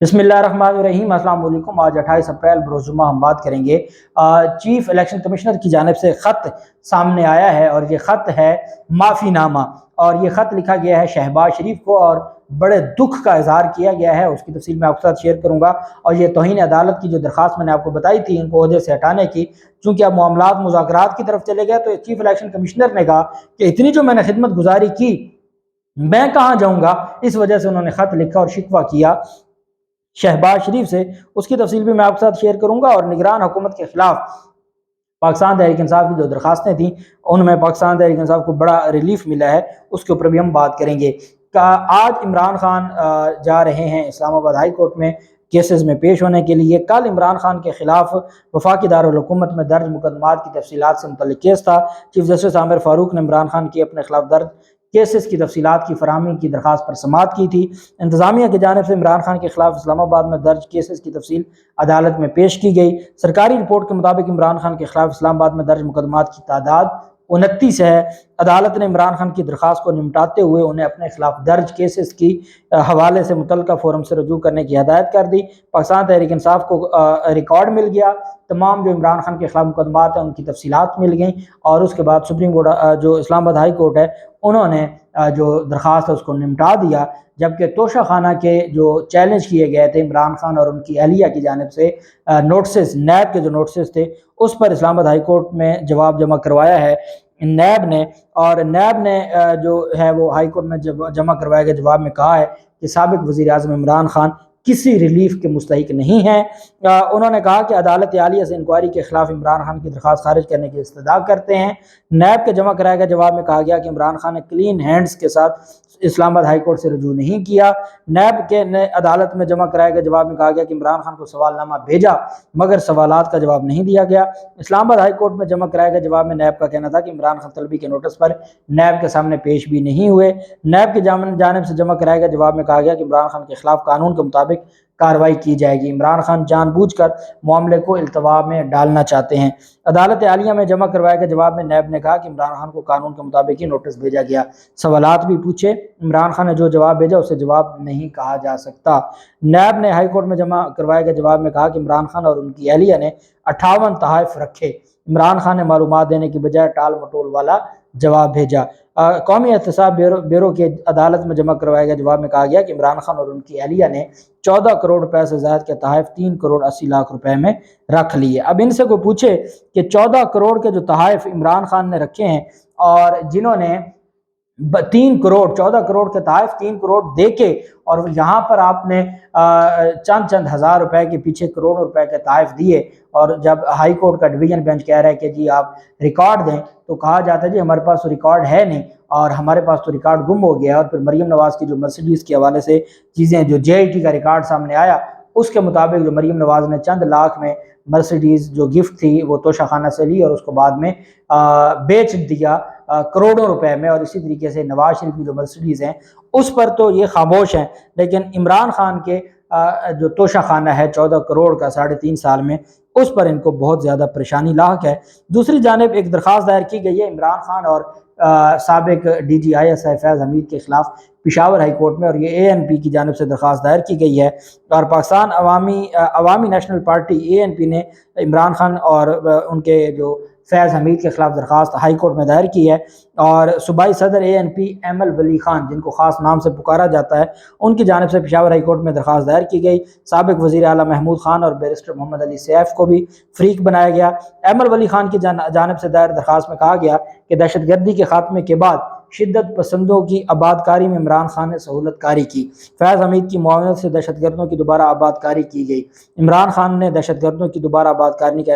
بسم اللہ الرحمن الرحیم۔ السلام علیکم۔ آج 28 اپریل بروز جمعہ ہم بات کریں گے چیف الیکشن کمشنر کی جانب سے خط سامنے آیا ہے، اور یہ خط ہے معافی نامہ، اور یہ خط لکھا گیا ہے شہباز شریف کو، اور بڑے دکھ کا اظہار کیا گیا ہے۔ اس کی تفصیل میں آپ کے ساتھ شیئر کروں گا، اور یہ توہین عدالت کی جو درخواست میں نے آپ کو بتائی تھی ان کو عہدے سے ہٹانے کی، چونکہ اب معاملات مذاکرات کی طرف چلے گئے، تو چیف الیکشن کمشنر نے کہا کہ اتنی جو میں نے خدمت گزاری کی میں کہاں جاؤں گا، اس وجہ سے انہوں نے خط لکھا اور شکوہ کیا شہباز شریف سے۔ اس کی تفصیل بھی میں آپ کے ساتھ شیئر کروں گا، اور نگران حکومت کے خلاف پاکستان تحریک انصاف کی جو درخواستیں تھیں ان میں پاکستان تحریک انصاف کو بڑا ریلیف ملا ہے، اس کے اوپر بھی ہم بات کریں گے۔ آج عمران خان جا رہے ہیں اسلام آباد ہائی کورٹ میں کیسز میں پیش ہونے کے لیے۔ کل عمران خان کے خلاف وفاقی دارالحکومت میں درج مقدمات کی تفصیلات سے متعلق کیس تھا۔ چیف جسٹس عامر فاروق نے عمران خان کی اپنے خلاف درج کیسز کی تفصیلات کی فراہمی کی درخواست پر سماعت کی تھی۔ انتظامیہ کی جانب سے عمران خان کے خلاف اسلام آباد میں درج کیسز کی تفصیل عدالت میں پیش کی گئی۔ سرکاری رپورٹ کے مطابق عمران خان کے خلاف اسلام آباد میں درج مقدمات کی تعداد 29 ہے۔ عدالت نے عمران خان کی درخواست کو نمٹاتے ہوئے انہیں اپنے خلاف درج کیسز کی حوالے سے متعلقہ فورم سے رجوع کرنے کی ہدایت کر دی۔ پاکستان تحریک انصاف کو ریکارڈ مل گیا، تمام جو عمران خان کے خلاف مقدمات ہیں ان کی تفصیلات مل گئیں، اور اس کے بعد سپریم کورٹ جو اسلام آباد ہائی کورٹ ہے انہوں نے جو درخواست ہے اس کو نمٹا دیا، جبکہ توشہ خانہ کے جو چیلنج کیے گئے تھے عمران خان اور ان کی اہلیہ کی جانب سے نوٹسز، نیب کے جو نوٹسز تھے اس پر اسلام آباد ہائی کورٹ میں جواب جمع کروایا ہے نیب نے، اور نیب نے جو ہے وہ ہائی کورٹ میں جمع کروائے گئے جواب میں کہا ہے کہ سابق وزیر اعظم عمران خان کسی ریلیف کے مستحق نہیں ہیں۔ انہوں نے کہا کہ عدالت عالیہ سے انکوائری کے خلاف عمران خان کی درخواست خارج کرنے کی استدعا کرتے ہیں۔ نیب کے جمع کرائے گئے جواب میں کہا گیا کہ عمران خان نے کلین ہینڈز کے ساتھ اسلام آباد ہائی کورٹ سے رجوع نہیں کیا۔ نیب کے عدالت میں جمع کرائے گئے جواب میں کہا گیا کہ عمران خان کو سوال نامہ بھیجا مگر سوالات کا جواب نہیں دیا گیا۔ اسلام آباد ہائی کورٹ میں جمع کرائے گئے جواب میں نیب کا کہنا تھا کہ عمران خان طلبی کے نوٹس پر نیب کے سامنے پیش بھی نہیں ہوئے۔ نیب کی جانب سے جمع کرائے گئے جواب میں کہا گیا کہ عمران خان کے خلاف قانون کے مطابق کارروائی کی جائے گی۔ عمران خان جان بوجھ کر معاملے کو التوا میں ڈالنا چاہتے ہیں۔ عدالت عالیہ میں جمع کروائے گئے جواب میں نیب نے کہا کہ عمران خان کو قانون کے مطابق ہی نوٹس بھیجا گیا، سوالات بھی پوچھے، عمران خان نے جو جواب بھیجا اسے جواب نہیں کہا جا سکتا۔ نیب نے ہائی کورٹ میں جمع کروائے گئے جواب میں کہا کہ عمران خان اور ان کی اہلیہ نے 58 تحائف رکھے، عمران خان نے معلومات دینے کی بجائے ٹال مٹول والا جواب بھیجا۔ قومی احتساب بیورو کے عدالت میں جمع کروائے گئے جواب میں کہا گیا کہ عمران خان اور ان کی اہلیہ نے 14 کروڑ روپے سے زائد کے تحائف 3 کروڑ 80 لاکھ روپے میں رکھ لیے۔ اب ان سے کوئی پوچھے کہ 14 کروڑ کے جو تحائف عمران خان نے رکھے ہیں، اور جنہوں نے 14 کروڑ کے تحائف 3 کروڑ دے کے، اور یہاں پر آپ نے چند ہزار روپے کے پیچھے کروڑوں روپے کے تحائف دیے، اور جب ہائی کورٹ کا ڈویژن بینچ کہہ رہا ہے کہ جی آپ ریکارڈ دیں، تو کہا جاتا ہے جی ہمارے پاس تو ریکارڈ ہے نہیں، اور ہمارے پاس تو ریکارڈ گم ہو گیا۔ اور پھر مریم نواز کی جو مرسیڈیز کے حوالے سے چیزیں، جو JIT کا ریکارڈ سامنے آیا، اس کے مطابق جو مریم نواز نے چند لاکھ میں مرسیڈیز جو گفٹ تھی وہ توشہ خانہ سے لی، اور اس کو بعد میں بیچ دیا کروڑوں روپے میں۔ اور اسی طریقے سے نواز شریف کی جو مرسیڈیز ہیں اس پر تو یہ خاموش ہیں، لیکن عمران خان کے جو توشہ خانہ ہے 14 کروڑ کا 3.5 سال میں، اس پر ان کو بہت زیادہ پریشانی لاحق ہے۔ دوسری جانب ایک درخواست دائر کی گئی ہے عمران خان اور سابق DG ISI فیض حمید کے خلاف پشاور ہائی کورٹ میں، اور یہ ANP کی جانب سے درخواست دائر کی گئی ہے، اور پاکستان عوامی نیشنل پارٹی ANP نے عمران خان اور ان کے جو فیض حمید کے خلاف درخواست ہائی کورٹ میں دائر کی ہے، اور صوبائی صدر ANP ایمل ولی خان، جن کو خاص نام سے پکارا جاتا ہے، ان کی جانب سے پشاور ہائی کورٹ میں درخواست دائر کی گئی۔ سابق وزیر اعلیٰ محمود خان اور بیرسٹر محمد علی سیف کو بھی فریق بنایا گیا۔ ایمل ولی خان کی جانب سے دائر درخواست میں کہا گیا کہ دہشت گردی کے خاتمے کے بعد شدت پسندوں کی آباد کاری میں عمران خان نے سہولت کاری کی، فیض حمید کی معاونت سے دہشت گردوں کی دوبارہ آباد کاری کی گئی۔ عمران خان نے دہشت گردوں کی دوبارہ آباد کاری کا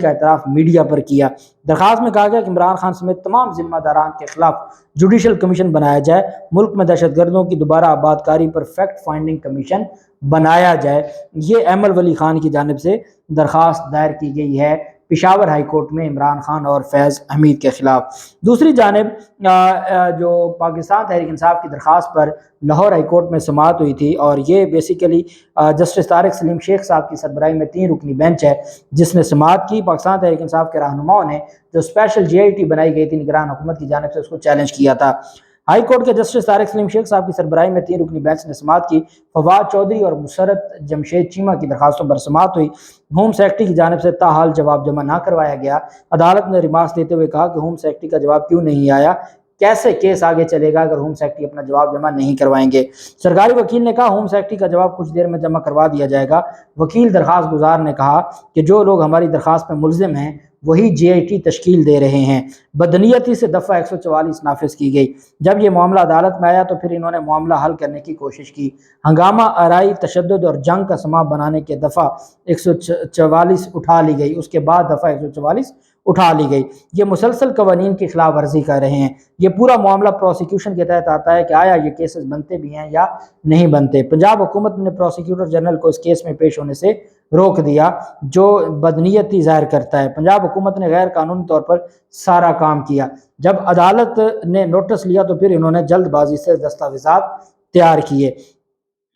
اعتراف میڈیا پر کیا۔ درخواست میں کہا گیا کہ عمران خان سمیت تمام ذمہ داران کے خلاف جوڈیشل کمیشن بنایا جائے، ملک میں دہشت گردوں کی دوبارہ آباد کاری پر فیکٹ فائنڈنگ کمیشن بنایا جائے۔ یہ ایمل ولی خان کی جانب سے درخواست دائر کی گئی ہے پشاور ہائی کورٹ میں عمران خان اور فیض حمید کے خلاف۔ دوسری جانب جو پاکستان تحریک انصاف کی درخواست پر لاہور ہائی کورٹ میں سماعت ہوئی تھی، اور یہ بیسیکلی جسٹس طارق سلیم شیخ صاحب کی سربراہی میں 3 رکنی بینچ ہے جس نے سماعت کی۔ پاکستان تحریک انصاف کے رہنماؤں نے جو اسپیشل JIT بنائی گئی تھی نگران حکومت کی جانب سے، اس کو چیلنج کیا تھا۔ हाई कोर्ट के जस्टिस तारिक सलीम शेख साहब की सरबराही में 3 रुकनी बेंच ने समाअत की। फवाद चौधरी और मुसरत जमशेद चीमा की दरखास्तों पर समाअत हुई। होम सेक्रेटरी की जानिब से ताहाल जवाब जमा ना करवाया गया। अदालत ने रिमार्क्स देते हुए कहा कि होम सेक्रेटरी का जवाब क्यों नहीं आया, कैसे केस आगे चलेगा अगर होम सेक्रेटरी अपना जवाब जमा नहीं करवाएंगे। सरकारी वकील ने कहा होम सेक्रेटरी का जवाब कुछ देर में जमा करवा दिया जाएगा। वकील दरखास्त गुजार ने कहा कि जो लोग हमारी दरखास्त में मुल्जिम हैं वही JIT तश्कील दे रहे हैं। बदनीयती से दफ़ा 144 नाफिज की गई। जब ये मामला अदालत में आया तो फिर इन्होंने मामला हल करने की कोशिश की। हंगामा आराई, तशद्दुद और जंग का समा बनाने के दफ़ा 144 उठा ली गई। उसके बाद दफ़ा 144 उठा ली गई। ये मुसलसल कवानीन की खिलाफ वर्जी कर रहे हैं। ये पूरा मामला प्रोसिक्यूशन के तहत आता है कि आया ये केसेस बनते भी हैं या नहीं बनते। पंजाब हुकूमत ने प्रोसिक्यूटर जनरल को इस केस में पेश होने से रोक दिया जो बदनीयती ज़ाहिर करता है। पंजाब हुकूमत ने गैर कानूनी तौर पर सारा काम किया। जब अदालत ने नोटिस लिया तो फिर इन्होंने जल्दबाजी से दस्तावेज़ात तैयार किए।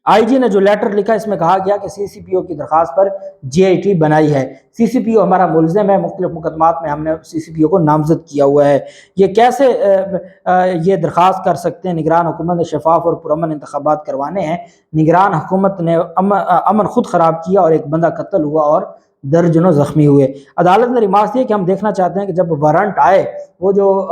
IG ने जो लेटर लिखा इसमें कहा गया कि CCPO की दरखास्त पर JIT बनाई है। CCPO हमारा मुल्ज़िम है, मुख्तलिफ मुकदमात में हमने CCPO को नामजद किया हुआ है। ये कैसे ये दरखास्त कर सकते हैं? निगरान हुकूमत ने शफाफ और पुरअमन इंतखाबात करवाने हैं। निगरान हुकूमत ने अमन खुद ख़राब किया और एक बंदा कत्ल हुआ और दर्जनों ज़ख्मी हुए। अदालत ने रिमार्क दिया कि हम देखना चाहते हैं कि जब वारंट आए, वो जो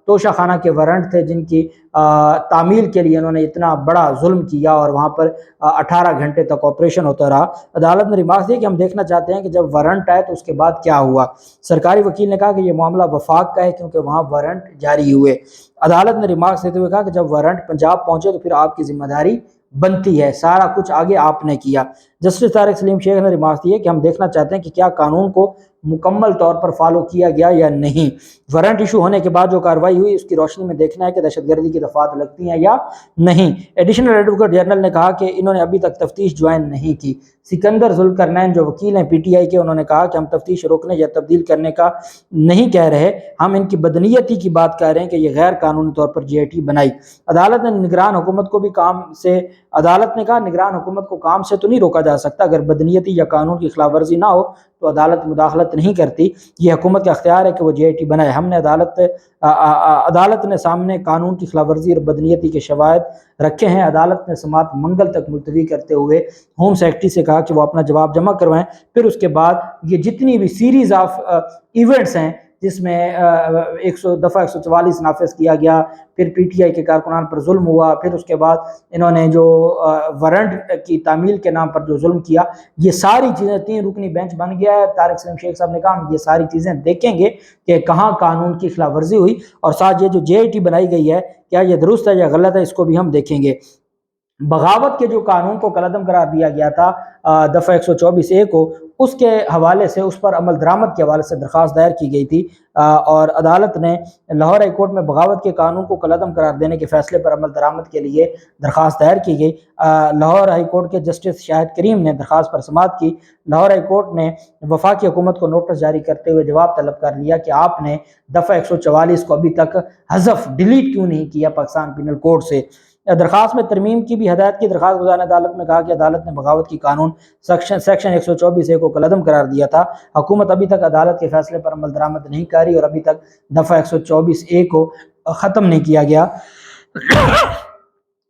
तोशा खाना के वारंट थे जिनकी तामील के लिए उन्होंने इतना बड़ा जुल्म किया और वहाँ पर 18 घंटे तक ऑपरेशन होता रहा। अदालत ने रिमार्क दिया कि हम देखना चाहते हैं कि जब वारंट आए तो उसके बाद क्या हुआ। सरकारी वकील ने कहा कि यह मामला वफाक का है क्योंकि वहाँ वारंट जारी हुए। अदालत ने रिमार्क देते हुए कहा कि जब वारंट पंजाब पहुँचे तो फिर आपकी जिम्मेदारी बनती है, सारा कुछ आगे आपने किया। जस्टिस तारिक सलीम शेख ने रिमार्क दिए कि हम देखना चाहते हैं कि क्या कानून को मुकम्मल तौर पर फॉलो किया गया या नहीं। वारंट इशू होने के बाद जो कार्रवाई हुई उसकी रोशनी में देखना है कि दहशतगर्दी की दफात लगती हैं या नहीं। एडिशनल एडवोकेट जनरल ने कहा कि इन्होंने अभी तक तफ्तीश ज्वाइन नहीं की। सिकंदर जुल्करनैन जो वकील हैं PTI के, उन्होंने कहा कि हम तफ्तीश रोकने या तब्दील करने का नहीं कह रहे, हम इनकी बदनीयती की बात कह रहे हैं कि ये गैर कानूनी तौर पर JIT बनाई। अदालत ने निगरान हुकूमत को भी काम से अदालत ने कहा निगरान हुकूमत को काम से तो नहीं रोका जा सकता, अगर बदनीयती या कानून की खिलाफ वर्जी ना हो तो अदालत मुदाखलत नहीं करती। ये हुकूमत का अख्तियार है कि वो JIT बनाए। हमने अदालत ने सामने कानून की खिलाफ वर्जी और बदनीयती के शवाहिद रखे हैं। अदालत ने समाअत मंगल तक मुलतवी करते हुए होम सेक्रेटरी से कहा कि वो अपना जवाब जमा करवाएं। फिर उसके बाद ये जितनी भी सीरीज़ ऑफ इवेंट्स हैं जिसमें 144 नाफिज किया गया, फिर PTI के कारकुनान पर जुल्म हुआ, फिर उसके बाद इन्होंने जो वारंट की तामील के नाम पर जो जुल्म किया, ये सारी चीज़ें 3 रुकनी बेंच बन गया है। तारिक सलीम शेख साहब ने कहा हम ये सारी चीज़ें देखेंगे कि कहाँ कानून की खिलाफ वर्जी हुई और साथ ये जो JIT बनाई गई है क्या ये दुरुस्त है या गलत है, इसको भी हम देखेंगे। बगावत के जो कानून को कलअदम करार दिया गया था दफ़ा 124A को, उसके हवाले से उस पर अमल दरामद के हवाले से दरख्वास्त दायर की गई थी और अदालत ने लाहौर हाई कोर्ट में बगावत के कानून को कलअदम करार देने के फैसले पर अमल दरामद के लिए दरख्वास्त दायर की गई। लाहौर हाई कोर्ट के जस्टिस शाहिद करीम ने दरख्वास्त पर समाअत की। लाहौर हाई कोर्ट ने वफाकी हुकूमत को नोटिस जारी करते हुए जवाब तलब कर लिया कि आपने दफ़ा 144 को अभी तक हज़फ डिलीट क्यों नहीं किया पाकिस्तान पिनल कोड से। दरखास्त में तरमीम की भी हदायत की। दरखास्त गुजार ने अदालत में कहा कि अदालत ने बगावत की कानून सेक्शन 124A को कलअदम करार दिया था। हुकूमत अभी तक अदालत के फैसले पर अमल दरामद नहीं कर रही और अभी तक दफ़ा 124A को ख़त्म नहीं किया गया,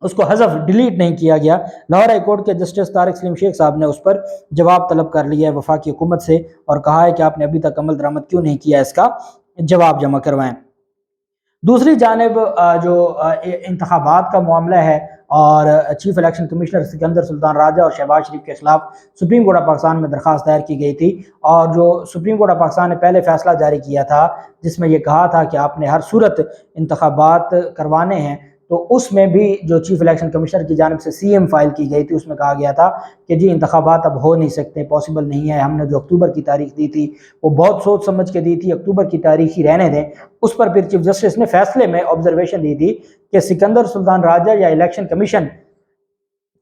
उसको हज़फ डिलीट नहीं किया गया। लाहौर हाई कोर्ट के जस्टिस तारिक सलीम शेख साहब ने उस पर जवाब तलब कर लिया है वफाकी हुकूमत से और कहा है कि आपने अभी तक अमल दरामद क्यों नहीं किया, इसका जवाब जमा करवाएं। दूसरी जानिब जो इंतखाबात का मामला है और chief election commissioner Sikandar Sultan Raja और शहबाज शरीफ के खिलाफ सुप्रीम कोर्ट ऑफ पाकिस्तान में दरखास्त दायर की गई थी और जो सुप्रीम कोर्ट ऑफ पाकिस्तान ने पहले फैसला जारी किया था जिसमें यह कहा था कि आपने हर सूरत इंतखाबात करवाने हैं, तो उसमें भी जो चीफ इलेक्शन कमिश्नर की जानिब से CM फाइल की गई थी उसमें कहा गया था कि जी इंतखाबात अब हो नहीं सकते, पॉसिबल नहीं है। हमने जो अक्टूबर की तारीख दी थी वो बहुत सोच समझ के दी थी, अक्टूबर की तारीख ही रहने दें। उस पर फिर चीफ जस्टिस ने फैसले में ऑब्जर्वेशन दी थी कि सिकंदर सुल्तान राजा या इलेक्शन कमीशन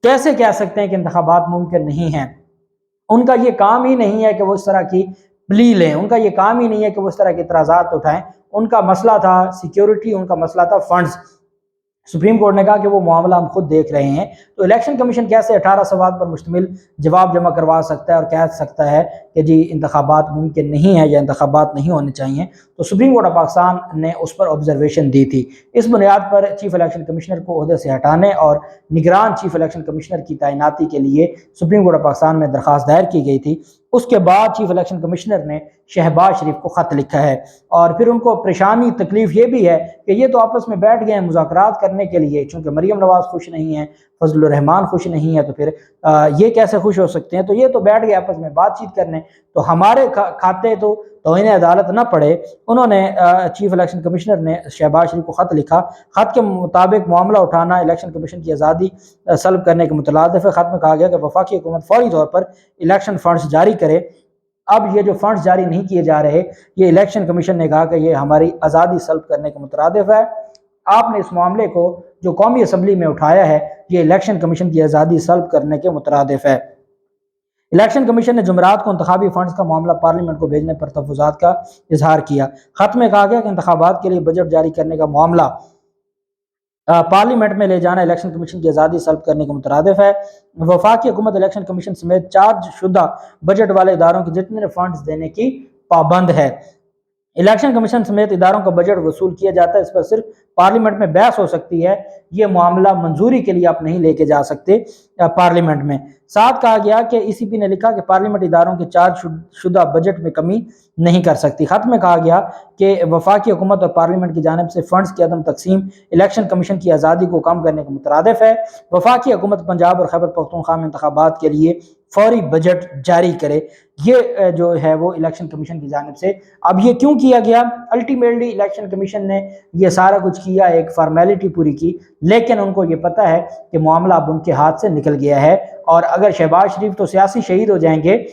कैसे कह सकते हैं कि इंतखाबात मुमकिन नहीं है। उनका ये काम ही नहीं है कि वो इस तरह की प्ली लें, उनका ये काम ही नहीं है कि वो इस तरह के इतराज़ात उठाएं। उनका मसला था सिक्योरिटी, उनका मसला था फंड्स। सुप्रीम कोर्ट ने कहा कि वो मामला हम खुद देख रहे हैं। तो इलेक्शन कमीशन कैसे 18 सवाल पर मुश्तमिल जवाब जमा करवा सकता है और कह सकता है कि जी इंतखाबात मुमकिन नहीं है या इंतखाबात नहीं होने चाहिए। तो सुप्रीम कोर्ट ऑफ पाकिस्तान ने उस पर ऑब्जर्वेशन दी थी। इस बुनियाद पर चीफ इलेक्शन कमिश्नर को ओहदे से हटाने और निगरान चीफ इलेक्शन कमिश्नर की तैनाती के लिए सुप्रीम कोर्ट ऑफ पाकिस्तान में दरख्वास्त दायर की गई थी। उसके बाद चीफ इलेक्शन कमिश्नर ने शहबाज शरीफ को ख़त लिखा है और फिर उनको परेशानी तकलीफ ये भी है कि ये तो आपस में बैठ गए हैं मुज़ाकरात करने के लिए, चूँकि मरीम नवाज़ खुश नहीं है, फजलुर रहमान खुश नहीं है, तो फिर ये कैसे खुश हो सकते हैं। तो ये तो बैठ गए आपस में बातचीत करने, तो हमारे खाते तो तौहीन अदालत न पड़े। उन्होंने चीफ इलेक्शन कमिश्नर ने शहबाज शरीफ को ख़त लिखा। ख़त के मुताबिक मामला उठाना इलेक्शन कमीशन की आज़ादी सल्ब करने के मुतलादिफ है। ख़त में कहा गया कि वफाकी हुकूमत फौरी तौर पर इलेक्शन फ़ंड्स जारी करे। अब ये जो फंड्स जारी नहीं किए जा रहे, ये इलेक्शन कमीशन ने कहा कि ये हमारी आज़ादी सल्ब करने के मुतरादिफ है। आपने इस मामले को जो कौमी असम्बली में उठाया है, ये इलेक्शन कमीशन की आज़ादी सल्ब करने के मुतरादिफ है। इलेक्शन कमीशन ने जुमेरात को इंतखाबी फंड्स का मामला पार्लियामेंट को भेजने पर तहफ़्फ़ुज़ात का इजहार किया। ख़त में कहा गया कि इंतखाबात के लिए बजट जारी करने का मामला पार्लियामेंट में ले जाना इलेक्शन कमीशन की आज़ादी सल्ब करने के मुतरादिफ है। वफाकी हुकूमत इलेक्शन कमीशन समेत चार्ज शुदा बजट वाले इदारों के जितने फंड्स देने की पाबंद है। इलेक्शन कमीशन समेत इदारों का बजट वसूल किया जाता है, इस पर सिर्फ पार्लियामेंट में बहस हो सकती है। ये मामला मंजूरी के लिए आप नहीं लेके जा सकते पार्लियामेंट में। साथ कहा गया कि ECP ने लिखा कि पार्लियामेंट इदारों के चार्ज शुदा बजट में कमी नहीं कर सकती। ख़त में कहा गया कि वफाकी हुकूमत और पार्लियामेंट की जानिब से फ़ंड्स की अदम तकसीम इलेक्शन कमीशन की आज़ादी को कम करने के मुतरादिफ है। वफाकी हुकूमत पंजाब और खैबर पख्तूनख्वा में इंतखाबात के लिए फौरी बजट जारी करे। ये जो है वो इलेक्शन कमीशन की जानिब से। अब ये क्यों किया गया? अल्टीमेटली इलेक्शन कमीशन ने ये सारा कुछ किया, एक फार्मेलिटी पूरी की, लेकिन उनको ये पता है कि मामला अब उनके हाथ से निकल गया है। और अगर शहबाज शरीफ तो सियासी शहीद हो जाएंगे,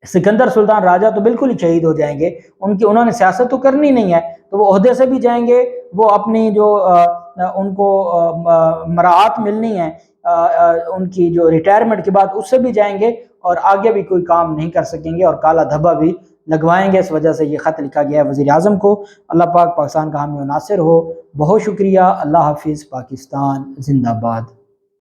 सिकंदर सुल्तान राजा तो बिल्कुल ही शहीद हो जाएंगे। उन्होंने सियासत तो करनी नहीं है, तो वो ओहदे से भी जाएंगे, वो अपनी जो उनको मराआत मिलनी है उनकी जो रिटायरमेंट के बाद, उससे भी जाएंगे और आगे भी कोई काम नहीं कर सकेंगे और काला धब्बा भी लगवाएंगे। इस वजह से ये ख़त लिखा गया है वज़ीर आज़म को। अल्लाह पाक पाकिस्तान का हामी व नासिर हो। बहुत शुक्रिया। अल्लाह हाफिज़। पाकिस्तान जिंदाबाद।